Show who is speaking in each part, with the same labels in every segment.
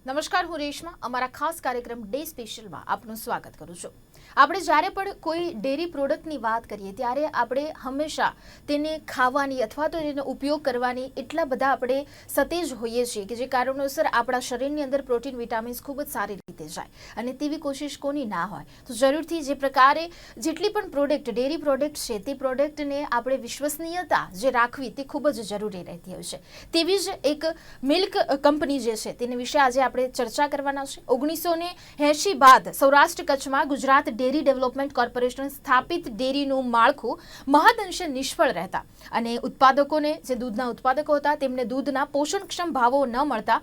Speaker 1: નમસ્કાર, હું રેશમા અમારા ખાસ કાર્યક્રમ ડે સ્પેશિયલમાં આપનું સ્વાગત કરું છું. આપણે જ્યારે પણ કોઈ ડેરી પ્રોડક્ટની વાત કરીએ ત્યારે આપણે હંમેશા તેને ખાવાની અથવા તો તેનો ઉપયોગ કરવાની એટલા બધા આપણે સતેજ હોઈએ છીએ કે જે કારણોસર આપણા શરીરની અંદર પ્રોટીન વિટામિન્સ ખૂબ જ સારી રીતે જાય અને તેવી કોશિશ કોની ના હોય. તો જરૂરથી જે પ્રકારે જેટલી પણ પ્રોડક્ટ ડેરી પ્રોડક્ટ છે તે પ્રોડક્ટને આપણે વિશ્વસનીયતા જે રાખવી તે ખૂબ જ જરૂરી રહેતી હોય છે. તેવી જ એક મિલ્ક કંપની જે છે તેની વિશે આજે આપણે ચર્ચા કરવાના છે. 1980 બાદ સૌરાષ્ટ્ર કચ્છમાં ગુજરાત ડેરી ડેવલપમેન્ટ કોર્પોરેશન સ્થાપિત ડેરીનું માળખું મહદઅંશે નિષ્ફળ રહેતા અને ઉત્પાદકોને જે દૂધના ઉત્પાદકો હતા તેમને દૂધના પોષણક્ષમ ભાવો ન મળતા,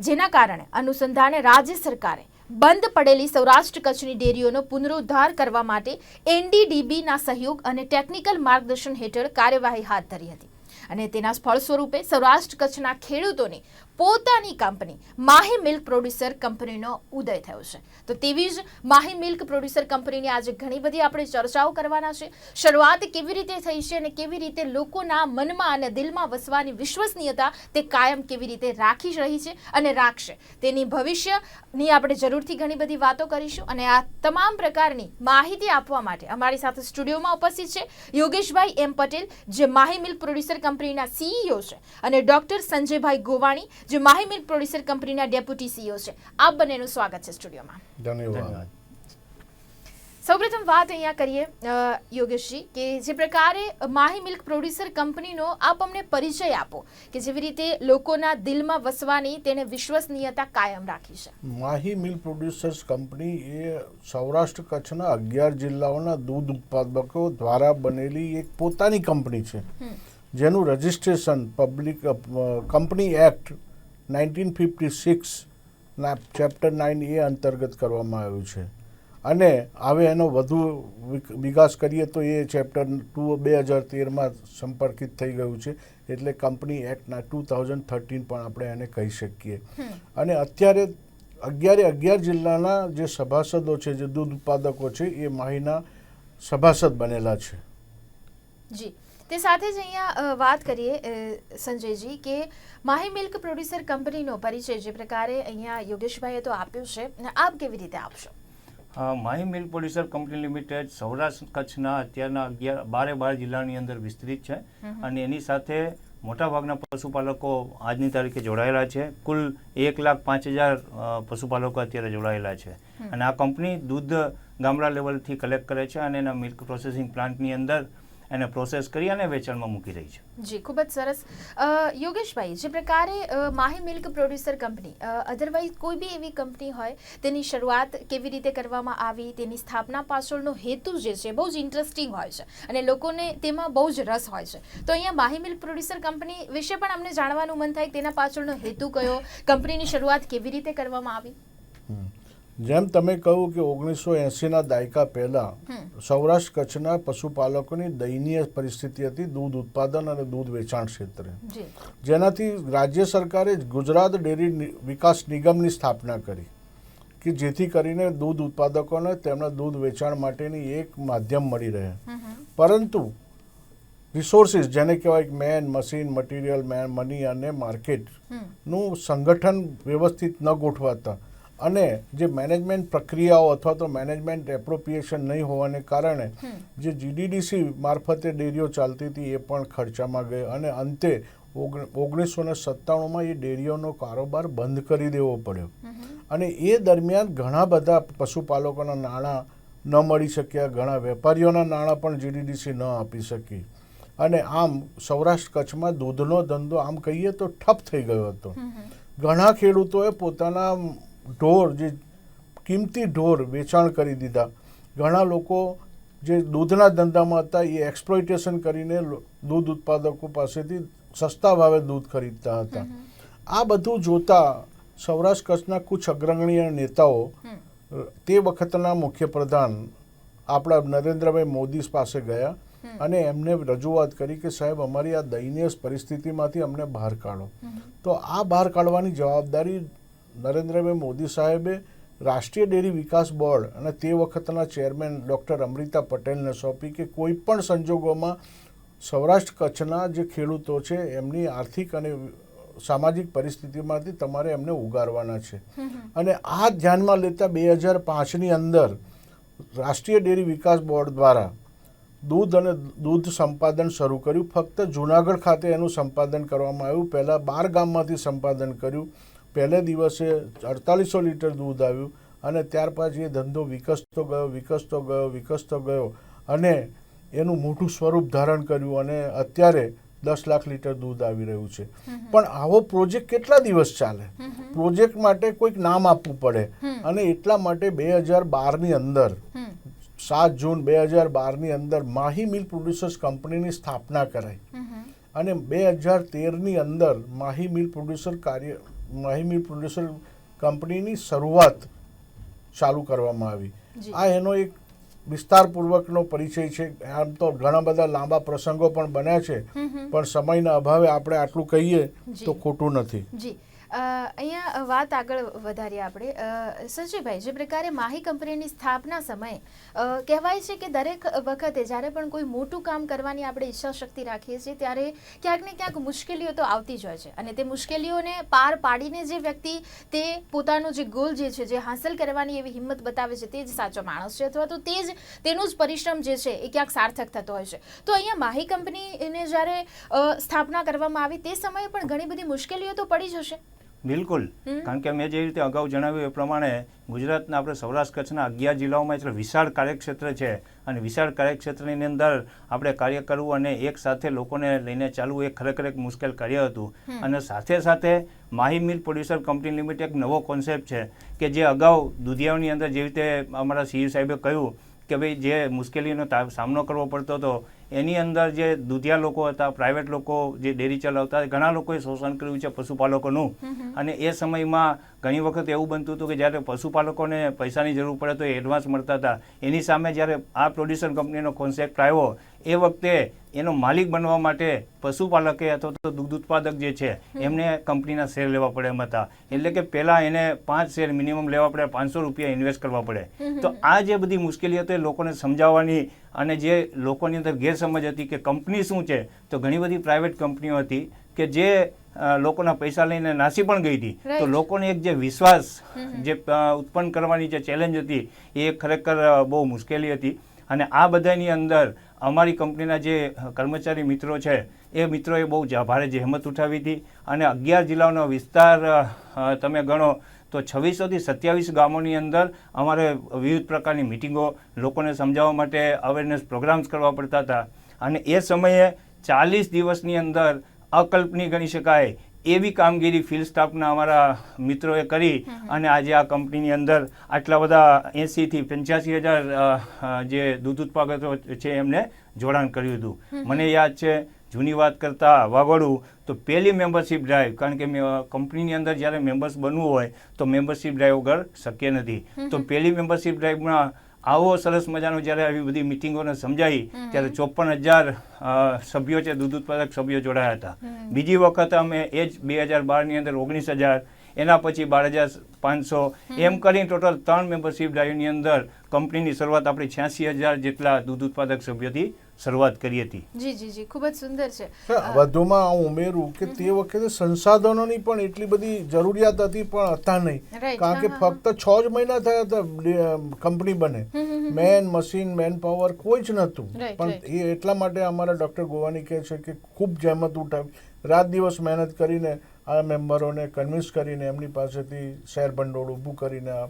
Speaker 1: જેના કારણે અનુસંધાને રાજ્ય સરકારે બંધ પડેલી સૌરાષ્ટ્ર કચ્છની ડેરીઓનો પુનરુદ્ધાર કરવા માટે NDDBના સહયોગ અને ટેકનિકલ માર્ગદર્શન હેઠળ કાર્યવાહી હાથ ધરી હતી અને તેના ફળ સ્વરૂપે સૌરાષ્ટ્ર કચ્છના ખેડૂતોની પોતાની કંપની માહી મિલ્ક પ્રોડ્યુસર કંપનીનો ઉદય થયો છે. તો તેવી જ માહી મિલ્ક પ્રોડ્યુસર કંપનીની આજે ઘણી બધી આપણે ચર્ચાઓ કરવાના છે. શરૂઆત કેવી રીતે થઈ છે અને કેવી રીતે લોકોના મનમાં અને દિલમાં વસવાની વિશ્વસનીયતા તે કાયમ કેવી રીતે રાખી રહી છે અને રાખશે તેની ભવિષ્યની આપણે જરૂરથી ઘણી બધી વાતો કરીશું. અને આ તમામ પ્રકારની માહિતી આપવા માટે અમારી સાથે સ્ટુડિયોમાં ઉપસ્થિત છે યોગેશભાઈ M. પટેલ, જે માહી મિલ્ક પ્રોડ્યુસર કંપનીના CEO છે, અને ડોક્ટર સંજયભાઈ ગોવાણી, જે માહી મિલ્ક પ્રોડ્યુસર કંપનીના ડેપ્યુટી CEO છે. આપ બંનેનું સ્વાગત છે સ્ટુડિયોમાં.
Speaker 2: ધન્યવાદ.
Speaker 1: સૌપ્રથમ વાત અહીંયા કરીએ યોગેશજી કે જે પ્રકારે માહી મિલ્ક પ્રોડ્યુસર કંપનીનો આપ અમને પરિચય આપો કે જેવી રીતે લોકોના દિલમાં વસવાની તેને વિશ્વસનીયતા કાયમ રાખી છે.
Speaker 2: માહી મિલ્ક પ્રોડ્યુસર્સ કંપની એ સૌરાષ્ટ્ર કચ્છના 11 જિલ્લાઓના દૂધ ઉત્પાદકો દ્વારા બનેલી એક પોતાની કંપની છે, જેનું રજિસ્ટ્રેશન પબ્લિક કંપની એક્ટ 1956ના ચેપ્ટર 9A અંતર્ગત કરવામાં આવ્યું છે. અને હવે એનો વધુ વિકાસ કરીએ તો એ ચેપ્ટર 2013માં સંપર્કિત થઈ ગયું છે, એટલે કંપની એક્ટના 2013 પણ આપણે એને કહી શકીએ. અને અત્યારે 11 જિલ્લાના જે સભાસદો છે, જે દૂધ ઉત્પાદકો છે, એ માહીના સભાસદ બનેલા છે.
Speaker 1: જી, તે સાથે જ અહીંયા વાત કરીએ સંજયજી કે માહી મિલ્ક પ્રોડ્યુસર કંપનીનો પરિચય જે પ્રકારે અહીંયા યોગેશભાઈએ તો આપ્યો છે, આપ કેવી રીતે આપશો?
Speaker 3: Mahi milk producer company limited Saurashtra કચ્છના અત્યારના 12 જિલ્લાની અંદર વિસ્તૃત છે અને એની સાથે મોટાભાગના પશુપાલકો આજની તારીખે જોડાયેલા છે. કુલ 1,05,000 પશુપાલકો અત્યારે જોડાયેલા છે અને આ કંપની દૂધ ગામડા લેવલથી કલેક્ટ કરે છે અને એના મિલ્ક પ્રોસેસિંગ પ્લાન્ટની અંદર એને પ્રોસેસ કરી અને વેચાણમાં મૂકી રહી છે.
Speaker 1: જી, ખૂબ જ સરસ. યોગેશભાઈ, જે પ્રકારે Mahi milk producer company otherwise કોઈ બી એવી કંપની હોય તેની શરૂઆત કેવી રીતે કરવામાં આવી, તેની સ્થાપના પાછળનો હેતુ જે છે બહુ જ ઇન્ટરેસ્ટિંગ હોય છે અને લોકોને તેમાં બહુ જ રસ હોય છે. તો અહીંયા માહી મિલ્ક પ્રોડ્યુસર કંપની વિશે પણ અમને જાણવાનું મન થાય, તેના પાછળનો હેતુ કયો, કંપનીની શરૂઆત કેવી રીતે કરવામાં આવી?
Speaker 2: જેમ તમે કહ્યું કે 1980ના દાયકા પહેલા સૌરાષ્ટ્ર કચ્છના પશુપાલકોની દયનીય પરિસ્થિતિ હતી દૂધ ઉત્પાદન અને દૂધ વેચાણ ક્ષેત્રે, જેનાથી રાજ્ય સરકારે ગુજરાત ડેરી વિકાસ નિગમની સ્થાપના કરી કે જેથી કરીને દૂધ ઉત્પાદકોને તેમના દૂધ વેચાણ માટેની એક માધ્યમ મળી રહે. પરંતુ રિસોર્સિસ, જેને કહેવાય મેન, મશીન, મટીરિયલ, મની અને માર્કેટનું સંગઠન વ્યવસ્થિત ન ગોઠવાતા અને જે મેનેજમેન્ટ પ્રક્રિયાઓ અથવા તો મેનેજમેન્ટ એપ્રોપ્રિએશન નહીં હોવાને કારણે જે GDDC મારફતે ડેરીઓ ચાલતી હતી એ પણ ખર્ચામાં ગઈ અને અંતે 1997માં એ ડેરીઓનો કારોબાર બંધ કરી દેવો પડ્યો. અને એ દરમિયાન ઘણા બધા પશુપાલકોના નાણાં ન મળી શક્યા, ઘણા વેપારીઓના નાણાં પણ GDDC ન આપી શકી અને આમ સૌરાષ્ટ્ર કચ્છમાં દૂધનો ધંધો આમ કહીએ તો ઠપ થઈ ગયો હતો. ઘણા ખેડૂતોએ પોતાના ઢોર, જે કિંમતી ઢોર, વેચાણ કરી દીધા. ઘણા લોકો જે દૂધના ધંધામાં હતા એ એક્સપ્લોઇટેશન કરીને દૂધ ઉત્પાદકો પાસેથી સસ્તા ભાવે દૂધ ખરીદતા હતા. આ બધું જોતા સૌરાષ્ટ્ર કચ્છના કુછ અગ્રગણ્ય નેતાઓ તે વખતના મુખ્યપ્રધાન આપણા નરેન્દ્રભાઈ મોદી પાસે ગયા અને એમને રજૂઆત કરી કે સાહેબ, અમારી આ દયનીય પરિસ્થિતિમાંથી અમને બહાર કાઢો. તો આ બહાર કાઢવાની જવાબદારી નરેન્દ્રભાઈ મોદી સાહેબે રાષ્ટ્રીય ડેરી વિકાસ બોર્ડ અને તે વખતના ચેરમેન ડૉક્ટર અમૃતા પટેલને સોંપી કે કોઈ પણ સંજોગોમાં સૌરાષ્ટ્ર કચ્છના જે ખેડૂતો છે એમની આર્થિક અને સામાજિક પરિસ્થિતિમાંથી તમારે એમને ઉગારવાના છે. અને આ ધ્યાનમાં લેતા 2005ની અંદર રાષ્ટ્રીય ડેરી વિકાસ બોર્ડ દ્વારા દૂધ અને દૂધ સંપાદન શરૂ કર્યું. ફક્ત જુનાગઢ ખાતે એનું સંપાદન કરવામાં આવ્યું. પહેલાં 12 ગામમાંથી સંપાદન કર્યું. પહેલે દિવસે 4800 લીટર દૂધ આવ્યું અને ત્યાર પછી એ ધંધો વિકસતો ગયો અને એનું મોટું સ્વરૂપ ધારણ કર્યું અને અત્યારે 10 લાખ લીટર દૂધ આવી રહ્યું છે. પણ આવો પ્રોજેક્ટ કેટલા દિવસ ચાલે? પ્રોજેક્ટ માટે કોઈક નામ આપવું પડે અને એટલા માટે 2012ની અંદર 7 જૂન 2012ની અંદર માહી મિલ્ક પ્રોડ્યુસર્સ કંપનીની સ્થાપના કરાઈ અને 2013ની અંદર માહી મિલ્ક પ્રોડ્યુસર કંપનીની શરૂઆત ચાલુ કરવામાં આવી. આ એનો એક વિસ્તારપૂર્વકનો પરિચય છે. આમ તો ઘણા બધા લાંબા પ્રસંગો પણ બન્યા છે, પણ સમયના અભાવે આપણે આટલું કહીએ તો ખોટું નથી.
Speaker 1: જી, અહીંયા વાત આગળ વધારીએ આપણે. સંજયભાઈ, જે પ્રકારે માહી કંપનીની સ્થાપના સમયે કહેવાય છે કે દરેક વખતે જ્યારે પણ કોઈ મોટું કામ કરવાની આપણે ઈચ્છા શક્તિ રાખીએ છીએ ત્યારે ક્યાંક ને ક્યાંક મુશ્કેલીઓ તો આવતી જ હોય છે અને તે મુશ્કેલીઓને પાર પાડીને જે વ્યક્તિ તે પોતાનો જે ગોલ જે છે, જે હાંસલ કરવાની એવી હિંમત બતાવે છે, તે જ સાચો માણસ છે અથવા તો તે જ તેનું જ પરિશ્રમ જે છે એ ક્યાંક સાર્થક થતો હોય છે. તો અહીંયા માહી કંપનીને જ્યારે સ્થાપના કરવામાં આવી તે સમયે પણ ઘણી બધી મુશ્કેલીઓ તો પડી જ હશે.
Speaker 3: બિલકુલ, કારણ કે મેં જે રીતે અગાઉ જણાવ્યું એ પ્રમાણે ગુજરાતના આપણે સૌરાષ્ટ્ર કચ્છના 11 જિલ્લાઓમાં એટલે વિશાળ કાર્યક્ષેત્ર છે અને વિશાળ કાર્યક્ષેત્રની અંદર આપણે કાર્ય કરવું અને એક સાથે લોકોને લઈને ચાલવું એ ખરેખર એક મુશ્કેલ કાર્ય હતું. અને સાથે સાથે Mahi milk producer company limited એક નવો કોન્સેપ્ટ છે કે જે અગાઉ દુધિયાઓની અંદર જે રીતે અમારા સીઈ સાહેબે કહ્યું કે ભાઈ જે મુશ્કેલીનો સામનો કરવો પડતો હતો એની અંદર જે દૂધિયા લોકો હતા, પ્રાઇવેટ લોકો જે ડેરી ચલાવતા, ઘણા લોકોએ શોષણ કર્યું છે પશુપાલકોનું. અને એ સમયમાં ઘણી વખત એવું બનતું હતું કે જ્યારે પશુપાલકોને પૈસાની જરૂર પડે તો એ એડવાન્સ મળતા હતા. એની સામે જ્યારે આ પ્રોડ્યુસર કંપનીનો કોન્સેપ્ટ આવ્યો એ વખતે એનો માલિક બનવા માટે પશુપાલકે અથવા તો દૂધ ઉત્પાદક જે છે એમને કંપનીના શેર લેવા પડે એમ હતા. એટલે કે પહેલાં એને 5 શેર મિનિમમ લેવા પડે, 500 રૂપિયા ઇન્વેસ્ટ કરવા પડે. તો આ જે બધી મુશ્કેલી હતી લોકોને સમજાવવાની અને જે લોકોની અંદર ગેરસમજ હતી કે કંપની શું છે, તો ઘણી બધી પ્રાઇવેટ કંપનીઓ હતી કે જે લોકોના પૈસા લઈને નાસી પણ ગઈ હતી. તો લોકોને એક જે વિશ્વાસ જે ઉત્પન્ન કરવાની જે ચેલેન્જ હતી એ ખરેખર બહુ મુશ્કેલી હતી. અને આ બધાની અંદર અમારી કંપનીના જે કર્મચારી મિત્રો છે એ મિત્રોએ બહુ ભારે જહેમત ઉઠાવી હતી અને 11 જિલ્લાનો વિસ્તાર તમે ગણો તો 2600થી 27 ગામોની અંદર અમારે વિવિધ પ્રકારની મિટિંગો, લોકોને સમજાવવા માટે અવેરનેસ પ્રોગ્રામ્સ કરવા પડતા હતા. અને એ સમયે 40 દિવસની અંદર અકલ્પનીય ગણી શકાય એવી કામગીરી ફિલ્ડ સ્ટાફના અમારા મિત્રોએ કરી અને આજે આ કંપનીની અંદર આટલા બધા 80,000થી 85,000 જે દૂધ ઉત્પાદકો છે એમને જોડાણ કર્યું હતું. મને યાદ છે, જૂની વાત કરતાં વાગોડું તો પહેલી મેમ્બરશિપ ડ્રાઈવ, કારણ કે કંપનીની અંદર જ્યારે મેમ્બર્સ બનવું હોય તો મેમ્બરશિપ ડ્રાઈવ વગર શક્ય નથી. તો પહેલી મેમ્બરશિપ ડ્રાઈવમાં આવો સરસ મજાનો જ્યારે આવી બધી મિટિંગોને સમજાવી ત્યારે 54,000 સભ્યો છે, દૂધ ઉત્પાદક સભ્યો જોડાયા હતા. બીજી વખત અમે એ જ 2012ની અંદર 19,000, એના પછી 12,500 એમ કરીને ટોટલ 3 મેમ્બરશિપ ડ્રાઈવની અંદર કંપનીની શરૂઆત આપણી 86,000 જેટલા દૂધ ઉત્પાદક સભ્યોથી શરૂઆત કરી હતી.
Speaker 1: જી જી જી, ખૂબ જ સુંદર છે.
Speaker 2: વધુમાં હું ઉમેરું કે તે વખતે સંસાધનોની પણ એટલી બધી જરૂરિયાત હતી પણ હતા નહીં, કારણ કે ફક્ત 6 જ મહિના થયા હતા કંપની બને. મશીન, મેન પાવર કોઈ જ નહોતું. પણ એ એટલા માટે અમારા ડૉક્ટર ગોવાની કહે છે કે ખૂબ જહેમત ઉઠાવી, રાત દિવસ મહેનત કરીને આ મેમ્બરોને કન્વિન્સ કરીને એમની પાસેથી શેર ભંડોળ ઊભું કરીને આ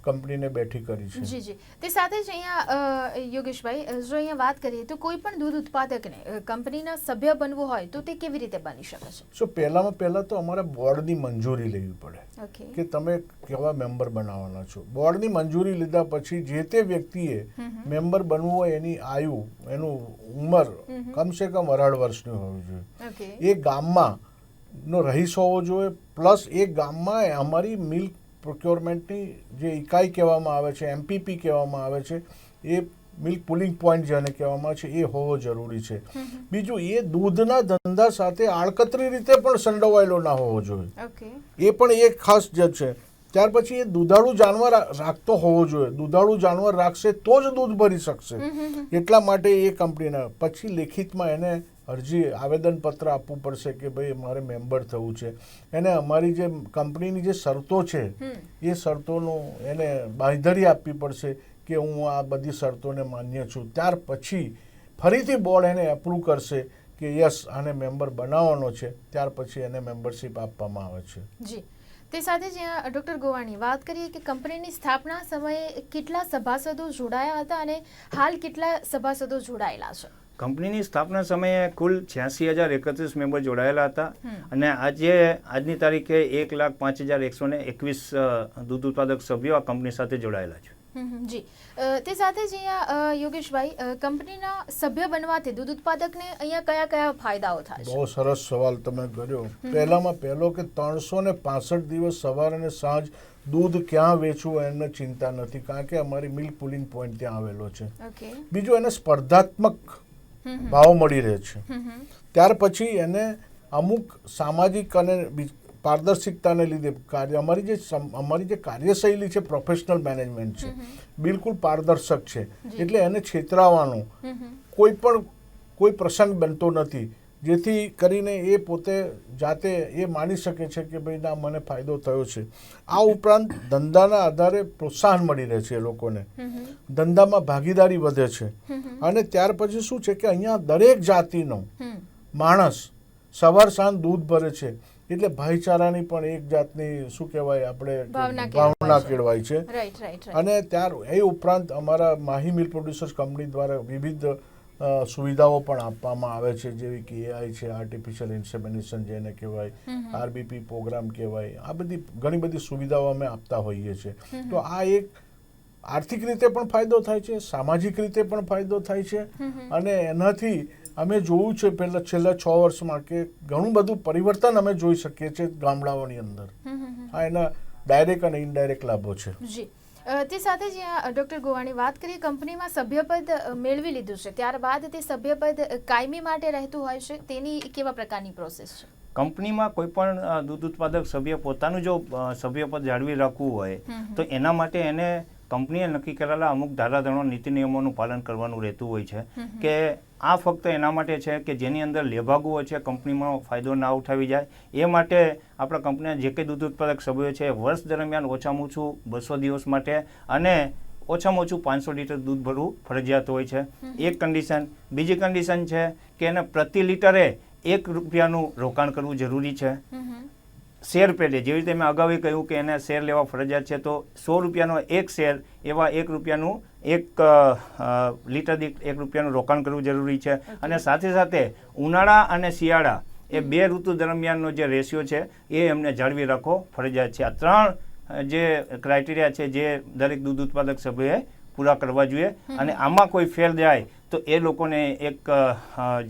Speaker 2: કંપનીને બેઠી કરી છે.
Speaker 1: જી જી, તે સાથે જ અહીંયા યોગેશભાઈ, જો અહીંયા વાત કરીએ તો કોઈ પણ દૂધ ઉત્પાદકને કંપનીના સભ્ય બનવું હોય તો તે કેવી રીતે બની શકે છે?
Speaker 2: સો પહેલાં તો અમારે બોર્ડની મંજૂરી લેવી પડે કે તમે કેવા મેમ્બર બનાવવાના છો. બોર્ડની મંજૂરી લીધા પછી જે તે વ્યક્તિએ મેમ્બર બનવું હોય એની આયુ, એનું ઉંમર કમસે કમ 18 વર્ષની હોવી જોઈએ. એ ગામમાં નો રહીશ હોવો જોઈએ, પ્લસ એ ગામમાં અમારી મિલ્ક પ્રોક્યોરમેન્ટની જે ઇકાઈ કહેવામાં આવે છે, MPP કહેવામાં આવે છે, એ મિલ્ક પુલિંગ પોઈન્ટ જેને કહેવામાં આવે છે એ હોવો જરૂરી છે. બીજું, એ દૂધના ધંધા સાથે આડકતરી રીતે પણ સંડોવાયેલો ના હોવો જોઈએ, એ પણ એક ખાસ જ છે. ત્યાર પછી એ દૂધાળું જાનવર રાખતો હોવો જોઈએ. દૂધાળું જાનવર રાખશે તો જ દૂધ ભરી શકશે. એટલા માટે એ કંપનીના પછી લેખિતમાં એને અરજી આવેદનપત્ર આપવું પડશે કે ભાઈ મારે મેમ્બર થવું છે. એને અમારી જે કંપનીની જે શરતો છે એ શરતોનું એને બાંયધરી આપવી પડશે કે હું આ બધી શરતોને માન્ય છું. ત્યાર પછી ફરીથી બોર્ડ એને એપ્રૂવ કરશે કે યસ આને મેમ્બર બનાવવાનો છે. ત્યાર પછી એને મેમ્બરશિપ આપવામાં આવે છે.
Speaker 1: જી, તે સાથે જ ડૉક્ટર ગોવાણી વાત કરીએ કે કંપનીની સ્થાપના સમયે કેટલા સભાસદો જોડાયા હતા અને હાલ કેટલા સભાસદો જોડાયેલા છે?
Speaker 3: કંપનીની સ્થાપના સમયે કુલ 86,031 મેમ્બર જોડાયેલા હતા અને આજની તારીખે 1,05,121 દૂધ ઉત્પાદક સભ્યો આ કંપની સાથે જોડાયેલા છે.
Speaker 1: જી, તે સાથે જ અહીંયા યોગેશભાઈ, કંપનીના સભ્ય બનવાથી દૂધ ઉત્પાદકને અહીંયા કયા કયા ફાયદાઓ થાય છે?
Speaker 2: બહુ સરસ સવાલ તમે કર્યો. પહેલામાં પહેલો કે 365 દિવસ સવાર અને સાંજ દૂધ ક્યાં વેચવું એને ચિંતા નથી, કારણ કે અમારી મિલ્ક પુલિંગ પોઈન્ટ ત્યાં આવેલો છે. બીજું એને સ્પર્ધાત્મક ભાવ મળી રહે છે. ત્યાર પછી એને અમુક સામાજિક અને પારદર્શિકતાને લીધે અમારી જે કાર્યશૈલી છે, પ્રોફેશનલ મેનેજમેન્ટ છે, બિલકુલ પારદર્શક છે. એટલે એને છેતરાવાનો કોઈ પ્રસંગ બનતો નથી, જેથી કરીને એ પોતે જાતે એ માની શકે છે કે ભાઈ ના મને ફાયદો થયો છે. આ ઉપરાંત ધંધાના આધારે પ્રોત્સાહન મળી રહે છે, એ લોકોને ધંધામાં ભાગીદારી વધે છે. અને ત્યાર પછી શું છે કે અહીંયા દરેક જાતિનો માણસ સવાર સાંજ દૂધ ભરે છે, એટલે ભાઈચારાની પણ એક જાતની શું કહેવાય આપણે ભાવના કેળવાય છે. અને એ ઉપરાંત અમારા માહી મિલ્ક પ્રોડ્યુસર્સ કંપની દ્વારા વિવિધ સુવિધાઓ પણ આપવામાં આવે છે, જેવી કે AI છે, આર્ટિફિશિયલ ઇન્સેમિનેશન જેને કહેવાય, RBP પ્રોગ્રામ કહેવાય. આ બધી ઘણી બધી સુવિધાઓ અમે આપતા હોઈએ છીએ. તો આ એક આર્થિક રીતે પણ ફાયદો થાય છે, સામાજિક રીતે પણ ફાયદો થાય છે. અને એનાથી અમે જોયું છે છેલ્લા 6 વર્ષમાં કે ઘણું બધું પરિવર્તન અમે જોઈ શકીએ છીએ ગામડાઓની અંદર. આ એના ડાયરેક્ટ અને ઇનડાયરેક્ટ લાભો છે.
Speaker 1: તે સાથે જ ડૉક્ટર ગોવાણી વાત કરીએ, કંપનીમાં સભ્યપદ મેળવી લીધું છે, ત્યારબાદ તે સભ્યપદ કાયમી માટે રહેતું હોય છે, તેની કેવા પ્રકારની પ્રોસેસ છે?
Speaker 3: કંપનીમાં કોઈ પણ દૂધ ઉત્પાદક સભ્ય પોતાનું જો સભ્યપદ જાળવી રાખવું હોય તો એના માટે એને કંપનીએ નક્કી કરેલા અમુક ધારાધોરણો, નીતિ નિયમોનું પાલન કરવાનું રહેતું હોય છે. કે આ ફક્ત એના માટે છે કે જેની અંદર લેભાગુઓ છે કંપનીમાં ફાયદો ના ઉઠાવી જાય, એ માટે આપણા કંપનીના જે કંઈ દૂધ ઉત્પાદક સભ્યો છે વર્ષ દરમિયાન ઓછામાં ઓછું 200 દિવસ માટે અને ઓછામાં ઓછું 500 લીટર દૂધ ભરવું ફરજિયાત હોય છે. એક કન્ડિશન. બીજી કન્ડિશન છે કે એને પ્રતિ લીટરે ₹1 રોકાણ કરવું જરૂરી છે. શેર પેટે જેવી રીતે મેં અગાઉ કહ્યું કે એને શેર લેવા ફરજિયાત છે, તો ₹100નો એક શેર એવા ₹1 લીટર દીઠ ₹1 રોકાણ કરવું જરૂરી છે. અને સાથે સાથે ઉનાળા અને શિયાળા એ 2 ઋતુ દરમિયાનનો જે રેશિયો છે એ એમને જાળવી રાખવો ફરજિયાત છે. આ 3 જે ક્રાઇટેરિયા છે જે દરેક દૂધ ઉત્પાદક સભ્યોએ પૂરા કરવા જોઈએ. અને આમાં કોઈ ફેલ જાય તો એ લોકોને એક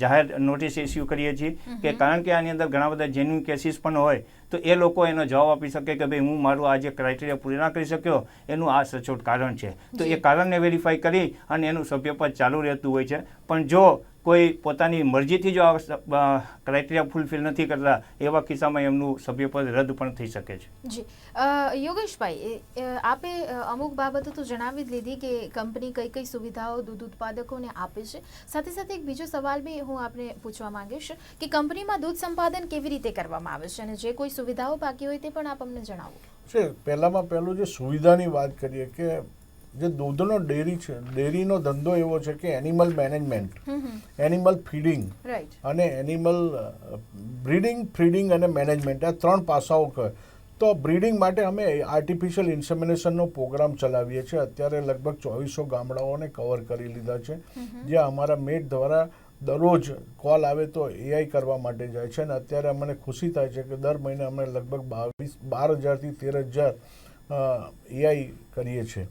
Speaker 3: જાહેર નોટિસ ઇસ્યુ કરીએ છીએ કે કારણ કે આની અંદર ઘણા બધા જેન્યુઇન કેસીસ પણ હોય તો એ લોકો એનો જવાબ આપી શકે કે ભાઈ હું મારું આ જે ક્રાઇટેરિયા પૂરી ના કરી શક્યો એનું આ સચોટ કારણ છે. તો એ કારણને વેરીફાઈ કરી અને એનું સભ્યપદ ચાલુ રહેતું હોય છે. પણ જો કોઈ પોતાની મરજીથી જો આ ક્રાઇટેરિયા ફૂલફિલ નથી કરતા એવા કિસ્સામાં એમનું સભ્યપદ રદ પણ થઈ શકે છે.
Speaker 1: જી, યોગેશભાઈ, આપે અમુક બાબતો તો જણાવી જ લીધી કે કંપની કઈ કઈ સુવિધાઓ દૂધ ઉત્પાદકોને આપે છે. સાથે સાથે એક બીજો સવાલ બી હું આપને પૂછવા માંગીશ કે કંપનીમાં દૂધ સંપાદન કેવી રીતે કરવામાં આવે છે અને જે કોઈ સુવિધાઓ બાકી હોય તે પણ આપ અમને જણાવો.
Speaker 2: પહેલામાં પહેલું જે સુવિધાની વાત કરીએ કે જે દૂધનો ડેરી છે, ડેરીનો ધંધો એવો છે કે એનિમલ મેનેજમેન્ટ, એનિમલ ફીડિંગ અને એનિમલ બ્રીડિંગ, ફીડિંગ અને મેનેજમેન્ટ, આ 3 પાસાઓ કહે. તો બ્રીડિંગ માટે અમે આર્ટિફિશિયલ ઇન્સેમિનેશનનો પ્રોગ્રામ ચલાવીએ છીએ. અત્યારે લગભગ 2400 ગામડાઓને કવર કરી લીધા છે, જ્યાં અમારા મેટ દ્વારા દરરોજ કોલ આવે તો AI કરવા માટે જાય છે. અને અત્યારે અમને ખુશી થાય છે કે દર મહિને અમે લગભગ 12,000 થી 13,000 AI કરીએ છીએ.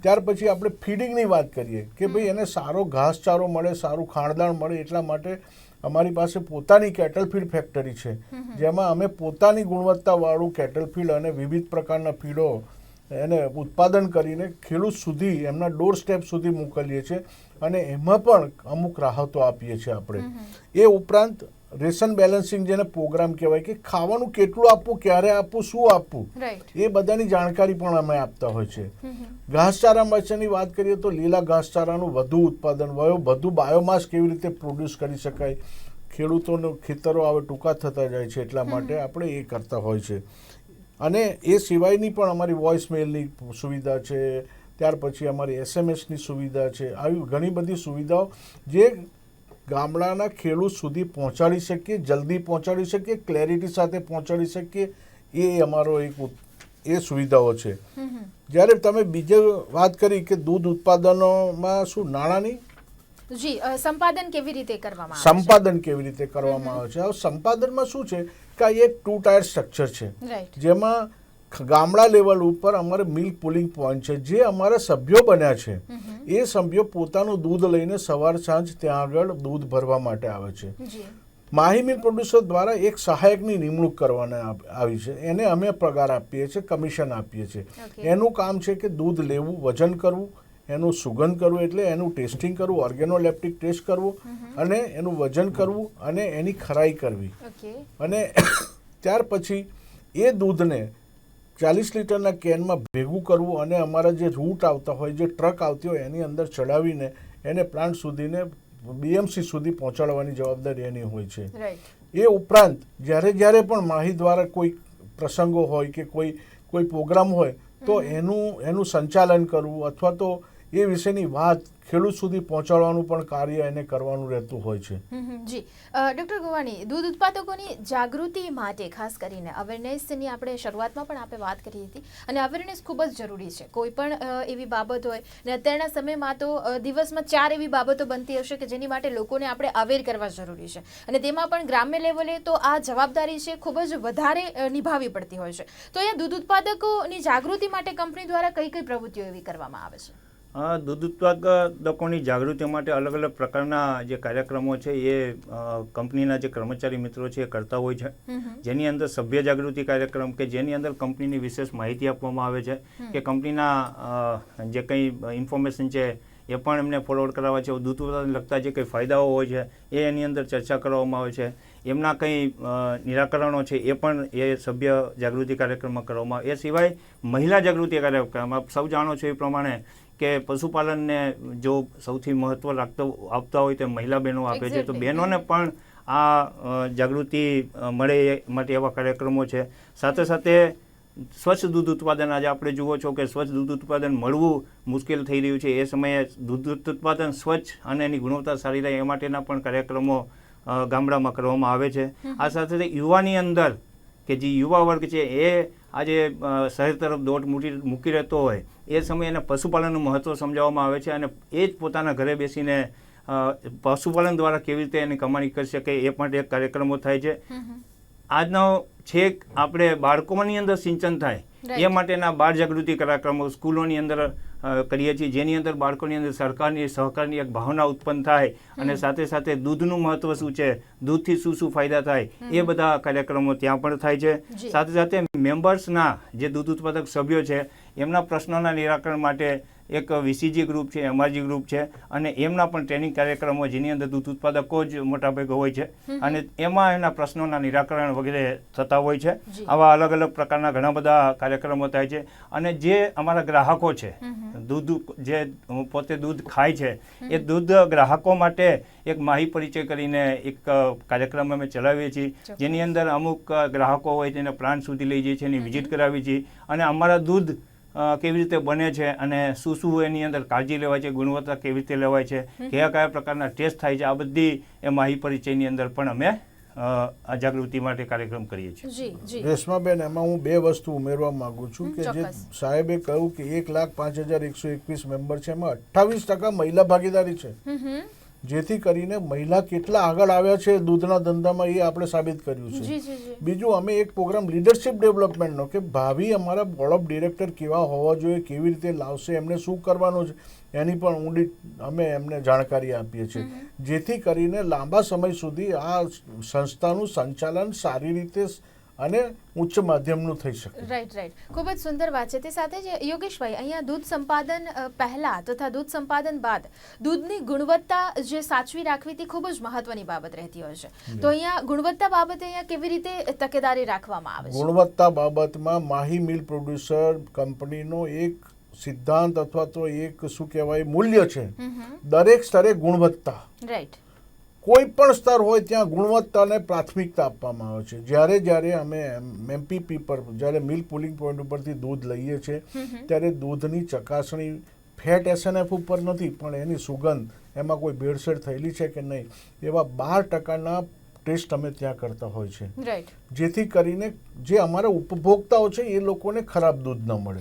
Speaker 2: ત્યાર પછી આપણે ફીડિંગની વાત કરીએ કે ભાઈ એને સારો ઘાસચારો મળે, સારું ખાણદાણ મળે, એટલા માટે અમારી પાસે પોતાની કેટલ ફીડ ફેક્ટરી છે, જેમાં અમે પોતાની ગુણવત્તાવાળું કેટલ ફીડ અને વિવિધ પ્રકારના ફીડો એને ઉત્પાદન કરીને ખેડૂત સુધી એમના ડોર સ્ટેપ સુધી મોકલીએ છીએ. અને એમાં પણ અમુક રાહતો આપીએ છીએ આપણે. એ ઉપરાંત રેશન બેલેન્સિંગ જેને પ્રોગ્રામ કહેવાય કે ખાવાનું કેટલું આપવું, ક્યારે આપવું, શું આપવું, એ બધાની જાણકારી પણ અમે આપતા હોય છે. ઘાસચારા મત્સ્યની વાત કરીએ તો લીલા ઘાસચારાનું વધુ ઉત્પાદન, વધુ બાયોમાસ કેવી રીતે પ્રોડ્યુસ કરી શકાય, ખેડૂતોનું ખેતરો હવે ટૂંકા થતા જાય છે એટલા માટે આપણે એ કરતા હોય છે. અને એ સિવાયની પણ અમારી વોઇસ મેલની સુવિધા છે, ત્યાર પછી અમારી SMS ની સુવિધા છે. આવી ઘણી બધી સુવિધાઓ જે ગામડાના ખેડૂત સુધી પહોંચાડી શકીએ, જલ્દી પહોંચાડી શકીએ, ક્લેરિટી સાથે પહોંચાડી શકીએ, એ અમારો એ સુવિધાઓ છે. જ્યારે તમે બીજે વાત કરી કે દૂધ ઉત્પાદનોમાં શું નાણાંની
Speaker 1: સંપાદન કેવી રીતે કરવામાં આવે છે?
Speaker 2: સંપાદન કેવી રીતે કરવામાં આવે છે? હવે સંપાદનમાં શું છે કે આ એક 2 ટાયર સ્ટ્રક્ચર છે, જેમાં ગામડા લેવલ ઉપર અમારે મિલ્ક પુલિંગ પોઈન્ટ છે. જે અમારા સભ્યો બન્યા છે એ સભ્યો પોતાનું દૂધ લઈને સવાર સાંજ ત્યાં આગળ દૂધ ભરવા માટે આવે છે. માહી મિલ્ક પ્રોડ્યુસર દ્વારા એક સહાયકની નિમણૂક કરવાના આવી છે. એને અમે પગાર આપીએ છીએ, કમિશન આપીએ છીએ. એનું કામ છે કે દૂધ લેવું, વજન કરવું, એનું સુગંધ કરવું એટલે એનું ટેસ્ટિંગ કરવું, ઓર્ગેનોલેપ્ટિક ટેસ્ટ કરવું અને એનું વજન કરવું અને એની ખરાઈ કરવી. અને ત્યાર પછી એ દૂધને 40 લીટરના કેનમાં ભેગું કરવું અને અમારા જે રૂટ આવતા હોય, જે ટ્રક આવતી હોય એની અંદર ચડાવીને એને પ્લાન્ટ સુધીને BMC સુધી પહોંચાડવાની જવાબદારી એની હોય છે. એ ઉપરાંત જ્યારે પણ માહી દ્વારા કોઈ પ્રસંગો હોય કે કોઈ પ્રોગ્રામ હોય તો એનું સંચાલન કરવું અથવા તો એ વિશેની વાત ખેડૂત સુધી પહોંચાડવાનું પણ કાર્ય એને કરવાનું રહેતું હોય છે.
Speaker 1: જી ડૉક્ટર ગોવાણી, દૂધ ઉત્પાદકોની જાગૃતિ માટે ખાસ કરીને અવેરનેસની આપણે શરૂઆતમાં પણ આપણે વાત કરી હતી અને અવેરનેસ ખૂબ જ જરૂરી છે. કોઈ પણ એવી બાબત હોય ને અત્યારના સમયમાં તો દિવસમાં 4 એવી બાબતો બનતી હશે કે જેની માટે લોકોને આપણે અવેર કરવા જરૂરી છે અને તેમાં પણ ગ્રામ્ય લેવલે તો આ જવાબદારી છે ખૂબ જ વધારે નિભાવવી પડતી હોય છે. તો અહીંયા દૂધ ઉત્પાદકોની જાગૃતિ માટે કંપની દ્વારા કઈ કઈ પ્રવૃત્તિઓ એવી કરવામાં આવે છે?
Speaker 3: દૂધ ઉત્પાદકોની જાગૃતિ માટે અલગ અલગ પ્રકારના જે કાર્યક્રમો છે એ કંપનીના જે કર્મચારી મિત્રો છે એ કરતા હોય છે. જેની અંદર સભ્ય જાગૃતિ કાર્યક્રમ કે જેની અંદર કંપનીની વિશેષ માહિતી આપવામાં આવે છે કે કંપનીના જે કંઈ ઇન્ફોર્મેશન છે એ પણ એમને ફોરવર્ડ કરાવવા છે. દૂધ ઉત્પાદન લગતા જે કંઈ ફાયદાઓ હોય છે એ એની અંદર ચર્ચા કરવામાં આવે છે. એમના કંઈ નિરાકરણો છે એ પણ એ સભ્ય જાગૃતિ કાર્યક્રમમાં કરવામાં આવે. એ સિવાય મહિલા જાગૃતિ કાર્યક્રમ, આપ સૌ જાણો છો એ પ્રમાણે કે પશુપાલનને જો સૌથી મહત્વ આપતા હોય તો મહિલા બહેનો આપે છે. તો બહેનોને પણ આ જાગૃતિ મળે એ માટે એવા કાર્યક્રમો છે. સાથે સાથે સ્વચ્છ દૂધ ઉત્પાદન, આજે આપણે જુઓ છો કે સ્વચ્છ દૂધ ઉત્પાદન મળવું મુશ્કેલ થઈ રહ્યું છે. એ સમયે દૂધ ઉત્પાદન સ્વચ્છ અને એની ગુણવત્તા સારી રહે એ માટેના પણ કાર્યક્રમો ગામડામાં કરવામાં આવે છે. આ સાથે યુવાની અંદર કે જે યુવા વર્ગ છે એ આજે શહેર તરફ દોટ મૂકી રહેતો હોય એ સમયે એને પશુપાલનનું મહત્ત્વ સમજાવવામાં આવે છે અને એ જ પોતાના ઘરે બેસીને પશુપાલન દ્વારા કેવી રીતે એની કમાણી કરી શકે એ માટે એક કાર્યક્રમો થાય છે. આજનો છેક આપણે બાળકોની અંદર સિંચન થાય એ માટેના બાળ જાગૃતિ કાર્યક્રમો સ્કૂલોની અંદર કરીએ છીએ, જેની અંદર બાળકોની અંદર સરકારની સહકારની એક ભાવના ઉત્પન્ન થાય અને સાથે સાથે દૂધનું મહત્વ શું છે, દૂધથી શું શું ફાયદા થાય એ બધા કાર્યક્રમો ત્યાં પણ થાય છે. સાથે સાથે મેમ્બર્સના જે દૂધ ઉત્પાદક સભ્યો છે એમના પ્રશ્નોના નિરાકરણ માટે એક VCG ગ્રુપ છે, MRG ગ્રુપ છે અને એમના પણ ટ્રેનિંગ કાર્યક્રમો જેની અંદર દૂધ ઉત્પાદકો જ મોટાભાગે હોય છે અને એમાં એના પ્રશ્નોના નિરાકરણ વગેરે થતા હોય છે. આવા અલગ અલગ પ્રકારના ઘણા બધા કાર્યક્રમો થાય છે અને જે અમારા ગ્રાહકો છે, દૂધ જે પોતે દૂધ ખાય છે એ દૂધ ગ્રાહકો માટે એક માહી પરિચય કરીને એક કાર્યક્રમ અમે ચલાવીએ છીએ, જેની અંદર અમુક ગ્રાહકો હોય તેને પ્લાન્ટ સુધી લઈ જઈએ છીએ, એની વિઝિટ કરાવીએ છીએ અને અમારા દૂધ કેવી રીતે બને છે અને શું શું એની અંદર કાળજી લેવાય છે, ગુણવત્તા કેવી રીતે લેવાય છે, કયા પ્રકારના ટેસ્ટ થાય છે, આ બધી એ માહી પરિચયની અંદર પણ અમે જાગૃતિ માટે કાર્યક્રમ કરીએ છીએ.
Speaker 2: રેશમાબેન, એમાં હું 2 વસ્તુ ઉમેરવા માંગુ છું કે જે સાહેબે કહ્યું કે 1,05,121 મેમ્બર છે, એમાં 28% મહિલા ભાગીદારી છે, જેથી કરીને મહિલા કેટલા આગળ આવ્યા છે દૂધના ધંધામાં એ આપણે સાબિત કર્યું છે. બીજું, અમે એક પ્રોગ્રામ લીડરશિપ ડેવલપમેન્ટનો કે ભાવિ અમારા બોર્ડ ઓફ ડિરેક્ટર કેવા હોવા જોઈએ, કેવી રીતે લાવશે, એમને શું કરવાનું છે એની પણ ઊંડી અમે એમને જાણકારી આપીએ છીએ, જેથી કરીને લાંબા સમય સુધી આ સંસ્થાનું સંચાલન સારી રીતે અને ઉચ્ચ માધ્યમનું થઈ શકે.
Speaker 1: રાઈટ. ખૂબ જ સુંદર વાત છે. તે સાથે જ યોગેશભાઈ, અહીંયા દૂધ સંપાદન પહેલા તથા દૂધ સંપાદન બાદ દૂધની ગુણવત્તા જે સાચવી રાખવી તે ખૂબ જ મહત્વની બાબત રહેતી હોય છે. તો અહીંયા ગુણવત્તા બાબતે અહીંયા કેવી રીતે તકેદારી રાખવામાં આવે છે?
Speaker 2: ગુણવત્તા બાબતમાં માહી મિલ્ક પ્રોડ્યુસર કંપનીનો એક સિદ્ધાંત અથવા તો એક શું કહેવાય મૂલ્ય છે, દરેક સ્તરે ગુણવત્તા.
Speaker 1: રાઈટ.
Speaker 2: કોઈ પણ સ્તર હોય ત્યાં ગુણવત્તાને પ્રાથમિકતા આપવામાં આવે છે. જ્યારે અમે MPP પર જ્યારે મિલ્ક પુલિંગ પોઈન્ટ ઉપરથી દૂધ લઈએ છીએ ત્યારે દૂધની ચકાસણી ફેટ SNF ઉપર નથી, પણ એની સુગંધ, એમાં કોઈ ભેળસેળ થયેલી છે કે નહીં, એવા 12% ટેસ્ટ અમે ત્યાં કરતા હોય છે, જેથી કરીને જે અમારા ઉપભોક્તાઓ છે એ લોકોને ખરાબ દૂધ ન મળે.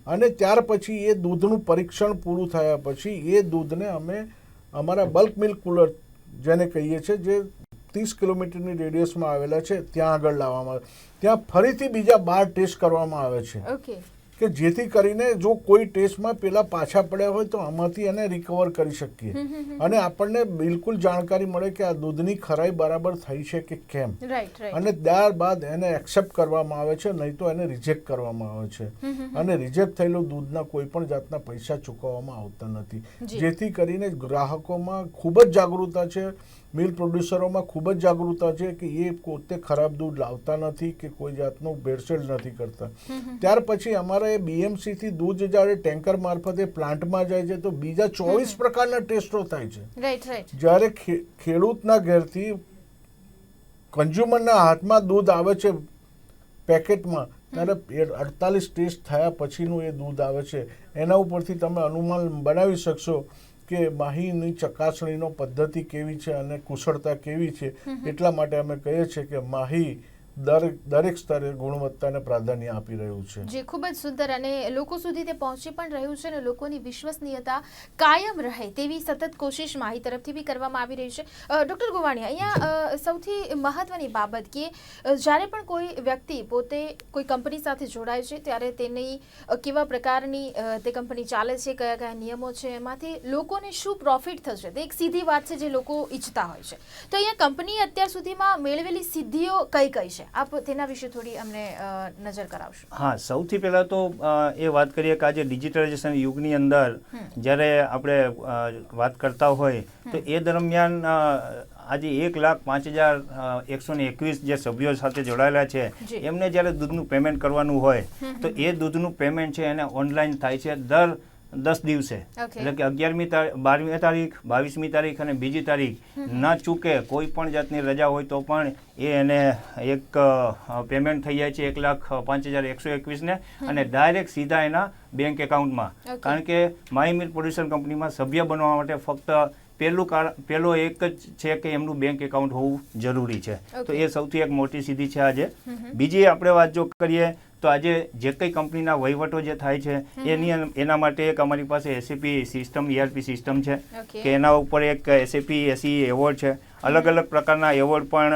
Speaker 2: અને ત્યાર પછી એ દૂધનું પરીક્ષણ પૂરું થયા પછી એ દૂધને અમે અમારા બલ્ક મિલ્ક કુલર જેને કહીએ છીએ, જે 30 કિલોમીટરની રેડિયસમાં આવેલા છે, ત્યાં આગળ લાવવામાં આવે. ત્યાં ફરીથી બીજા 12 ટેસ્ટ કરવામાં આવે છે કે જેથી કરીને જો કોઈ ટેસ્ટમાં પેલા પાછા પડ્યા હોય તો આમાંથી એને રિકવર કરી શકીએ અને આપણને બિલકુલ જાણકારી મળે કે આ દૂધની ખરાઈ બરાબર થઈ છે કે કેમ. અને ત્યારબાદ એને એક્સેપ્ટ કરવામાં આવે છે, નહીં તો એને રિજેક્ટ કરવામાં આવે છે. અને રિજેક્ટ થયેલું દૂધના કોઈ પણ જાતના પૈસા ચૂકવવામાં આવતા નથી, જેથી કરીને ગ્રાહકોમાં ખૂબ જ જાગૃતતા છે, મિલ્ક પ્રોડ્યુસરોમાં ખૂબ જ જાગૃતતા છે કે એ પોતે ખરાબ દૂધ લાવતા નથી કે કોઈ જાતનું ભેળસેળ નથી કરતા. ત્યાર પછી અમારા એ BMC થી દૂધ જ્યારે ટેન્કર મારફતે પ્લાન્ટમાં જાય છે તો બીજા 24 પ્રકારના ટેસ્ટો થાય છે. જ્યારે ખેડૂતના ઘેરથી કન્ઝ્યુમરના હાથમાં દૂધ આવે છે પેકેટમાં, ત્યારે 48 ટેસ્ટ થયા પછીનું એ દૂધ આવે છે. એના ઉપરથી તમે અનુમાન બનાવી શકશો કે માહીની ચકાસણીનો પદ્ધતિ કેવી છે અને કુશળતા કેવી છે. એટલા માટે અમે કહીએ છીએ કે માહી દરેક સ્તરે ગુણવત્તાને પ્રાધાન્ય આપી રહ્યું છે.
Speaker 1: જે ખૂબ જ સુંદર અને લોકો સુધી તે પહોંચી પણ રહ્યું છે અને લોકોની વિશ્વસનીયતા કાયમ રહે તેવી સતત કોશિશ માહી તરફથી બી કરવામાં આવી રહી છે. ડૉક્ટર ગોવાણી, અહીંયા સૌથી મહત્વની બાબત કે જ્યારે પણ કોઈ વ્યક્તિ પોતે કોઈ કંપની સાથે જોડાય છે ત્યારે તેની કેવા પ્રકારની તે કંપની ચાલે છે, કયા કયા નિયમો છે, એમાંથી લોકોને શું પ્રોફિટ થશે, તે એક સીધી વાત છે જે લોકો ઈચ્છતા હોય છે. તો અહીંયા કંપનીએ અત્યાર સુધીમાં મેળવેલી સિદ્ધિઓ કઈ કઈ છે, આપ તેના વિશે થોડી અમને નજર કરાવશો?
Speaker 3: હા, સૌથી પહેલાં તો એ વાત કરીએ કે આજે ડિજિટલાઇઝેશન યુગની અંદર જ્યારે આપણે વાત કરતા હોય તો એ દરમિયાન આજે 1,05,121 જે સભ્યો સાથે જોડાયેલા છે એમને જ્યારે દૂધનું પેમેન્ટ કરવાનું હોય તો એ દૂધનું પેમેન્ટ છે એને ઓનલાઈન થાય છે દર 10 દિવસે. એટલે કે 11મી તારીખ, 12મી તારીખ, 22મી તારીખ અને બીજી તારીખ ના ચૂકે કોઈ પણ જાતની રજા હોય તો પણ એને એક પેમેન્ટ થઈ જાય છે 1,05,121 ને, અને ડાયરેક્ટ સીધા એના બેંક એકાઉન્ટમાં. કારણ કે માહી મિલ્ક પ્રોડ્યુસર કંપનીમાં સભ્ય બનવા માટે ફક્ત પહેલો એક જ છે કે એમનું બેંક એકાઉન્ટ હોવું જરૂરી છે. તો એ સૌથી એક મોટી સિદ્ધિ છે આજે. બીજી આપણે વાત જો કરીએ તો આજે જે કંઈ કંપનીના વહીવટો જે થાય છે એના માટે એક અમારી પાસે SAP સિસ્ટમ, ERP સિસ્ટમ છે કે એના ઉપર એક SAP SE એવોર્ડ છે. અલગ અલગ પ્રકારના એવોર્ડ પણ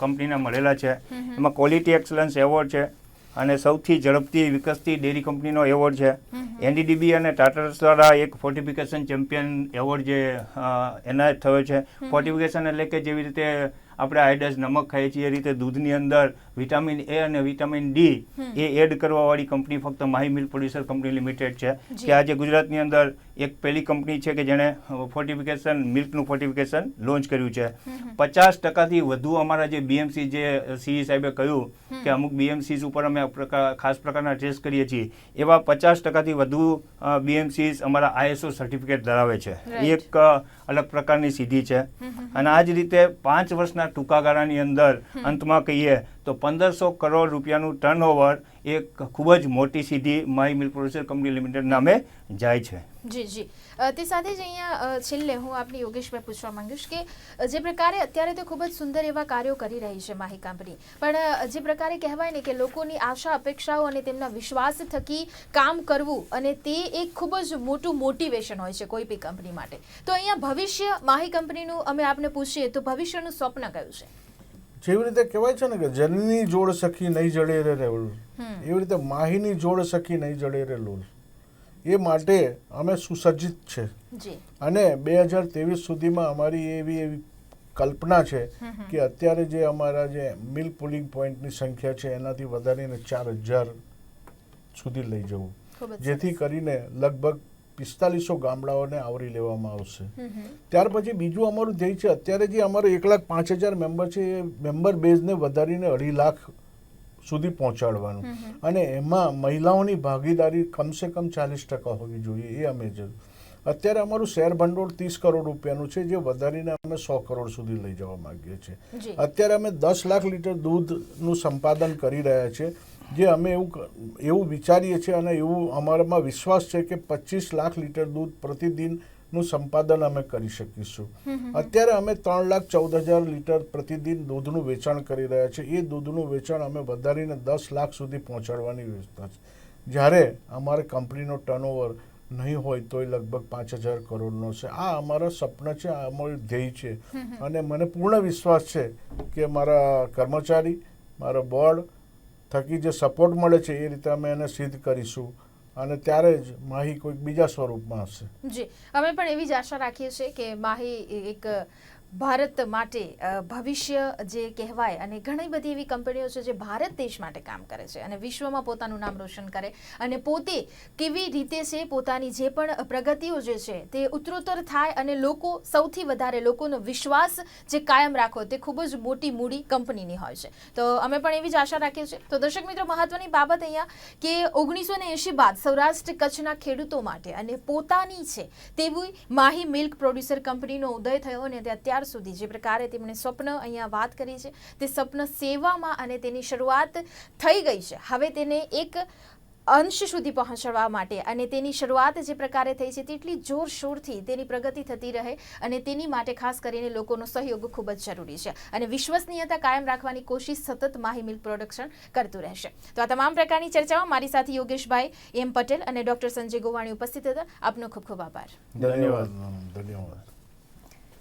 Speaker 3: કંપનીને મળેલા છે. એમાં ક્વોલિટી એક્સલન્સ એવોર્ડ છે અને સૌથી ઝડપથી વિકસતી ડેરી કંપનીનો એવોર્ડ છે. NDDB અને ટાટા દ્વારા એક ફોર્ટિફિકેશન ચેમ્પિયન એવોર્ડ જે એનાયત થયો છે. ફોર્ટિફિકેશન એટલે કે જેવી રીતે આપણે આયોડાઇઝ નમક ખાઈએ છીએ એ રીતે દૂધની અંદર વિટામિન A અને વિટામિન D એ એડ કરવાવાળી કંપની ફક્ત Mahi milk producer company limited છે. કે આજે ગુજરાતની અંદર એક પહેલી કંપની છે કે જેણે ફોર્ટિફિકેશન, મિલ્કનું ફોર્ટિફિકેશન લોન્ચ કર્યું છે. 50%થી વધુ અમારા જે BMC, જે CE સાહેબે કહ્યું કે અમુક BMCs ઉપર અમે ખાસ પ્રકારના ટેસ્ટ કરીએ છીએ, એવા 50%થી વધુ BMCs અમારા ISO સર્ટિફિકેટ ધરાવે છે. એક અલગ પ્રકારની સિદ્ધિ છે. અને આ જ રીતે 5 વર્ષના ટૂંકા ગાળાની અંદર અંતમાં કહીએ તો 1,500 કરોડ રૂપિયાનું ટર્નઓવર એક ખૂબ જ મોટી સિદ્ધિ Mahi milk producer company limited નામે જાય છે.
Speaker 1: જી. તે સાથે જ અહીંયા છેલ્લે હું આપને યોગેશભાઈ પૂછવા માંગીશ કે જે પ્રકારે અત્યારે તો ખૂબ જ સુંદર એવા કાર્યો કરી રહી છે માહી કંપની, પણ જે પ્રકારે કહેવાય ને કે લોકોની આશા અપેક્ષાઓ અને તેમના વિશ્વાસ થકી કામ કરવું, અને તે એક ખૂબ જ મોટું મોટિવેશન હોય છે કોઈ બી કંપની માટે. તો અહીંયા ભવિષ્ય માહી કંપનીનું અમે આપને પૂછીએ તો ભવિષ્યનું સ્વપ્ન કયું છે?
Speaker 2: જેવી રીતે કહેવાય છે ને કે જનની જોડ સખી નહીં જડે રે રેવલ, એવી રીતે માહીની જોડ સખી નહીં જડે રે લોલ. એ માટે અમે સુસજ્જિત છે અને 2023 સુધીમાં અમારી એવી કલ્પના છે કે અત્યારે જે અમારા જે મિલ્ક પુલિંગ પોઈન્ટની સંખ્યા છે એનાથી વધારીને 4,000 સુધી લઈ જવું, જેથી કરીને લગભગ 4500 ગામડાઓને આવરી લેવામાં આવશે. ત્યાર પછી બીજું અમારું ધ્યેય છે, અત્યારે જે અમારો 1,05,000 મેમ્બર છે એ મેમ્બર બેઝને વધારીને 2.5 લાખ સુધી પહોંચાડવાનું, અને એમાં મહિલાઓની ભાગીદારી કમસે કમ 40% હોવી જોઈએ, એ અમે અત્યારે અમારું શેર ભંડોળ 30 કરોડ રૂપિયાનું છે, જે વધારીને અમે 100 કરોડ સુધી લઈ જવા માંગીએ છીએ.
Speaker 1: જી.
Speaker 2: અત્યારે અમે 10 લાખ લીટર દૂધનું સંપાદન કરી રહ્યા છીએ, જે અમે એવું વિચારીએ છીએ અને એવું અમારામાં વિશ્વાસ છે કે 25 લાખ લીટર દૂધ પ્રતિદિનનું સંપાદન અમે કરી શકીશું. અત્યારે અમે 3,14,000 લીટર પ્રતિદિન દૂધનું વેચાણ કરી રહ્યા છીએ. એ દૂધનું વેચાણ અમે વધારીને 10 લાખ સુધી પહોંચાડવાની વ્યવસ્થા છે. જ્યારે અમારે કંપનીનો ટર્નઓવર નહીં હોય તોય લગભગ 5,000 કરોડનો છે. આ અમારા સપના છે, આ અમારું ધ્યેય છે. અને મને પૂર્ણ વિશ્વાસ છે કે મારા કર્મચારી, મારા બોર્ડ થકી જે સપોર્ટ મળે છે એ રીતે અમે એને સિદ્ધ કરીશું અને ત્યારે જ માહી કોઈક બીજા સ્વરૂપમાં હશે.
Speaker 1: જી, અમે પણ એવી જ આશા રાખીએ છીએ કે માહી એક ભારત માટે ભવિષ્ય જે કહેવાય, અને ઘણી બધી એવી કંપનીઓ છે જે ભારત દેશ માટે કામ કરે છે અને વિશ્વમાં પોતાનું નામ રોશન કરે, અને પોતે કેવી રીતે છે પોતાની જે પણ પ્રગતિઓ જે છે તે ઉત્તરોત્તર થાય અને લોકો સૌથી વધારે લોકોનો વિશ્વાસ જે કાયમ રાખો તે ખૂબ જ મોટી મૂડી કંપનીની હોય છે. તો અમે પણ એવી જ આશા રાખીએ છીએ. તો દર્શક મિત્રો, મહત્વની બાબત અહીંયા કે 1980 બાદ સૌરાષ્ટ્ર કચ્છના ખેડૂતો માટે અને પોતાની છે તેવી માહી મિલ્ક પ્રોડ્યુસર કંપનીનો ઉદય થયો, અને તે અત્યાર સુધી જે પ્રકારે તેમણે સ્વપ્ન અહીંયા વાત કરી છે તે સ્વપ્ન સેવામાં અને તેની શરૂઆત થઈ ગઈ છે. હવે તેને એક અંશ સુધી પહોંચવા માટે અને તેની શરૂઆત જે પ્રકારે થઈ છે તેટલી જોરશોરથી તેની પ્રગતિ થતી રહે, અને તેની માટે ખાસ કરીને લોકોનો સહયોગ ખૂબ જ જરૂરી છે, અને વિશ્વસનીયતા કાયમ રાખવાની કોશિશ સતત માહી મિલ્ક પ્રોડક્શન કરતું રહેશે. તો આ તમામ પ્રકારની ચર્ચામાં મારી સાથે યોગેશભાઈ એમ પટેલ અને ડોક્ટર સંજય ગોવાણી ઉપસ્થિત હતા. આપનો ખૂબ ખૂબ આભાર.
Speaker 2: ધન્યવાદ.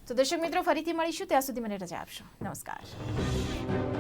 Speaker 1: તો દર્શક મિત્રો, ફરીથી મળીશું, ત્યાં સુધી મને રજા આપશો. નમસ્કાર.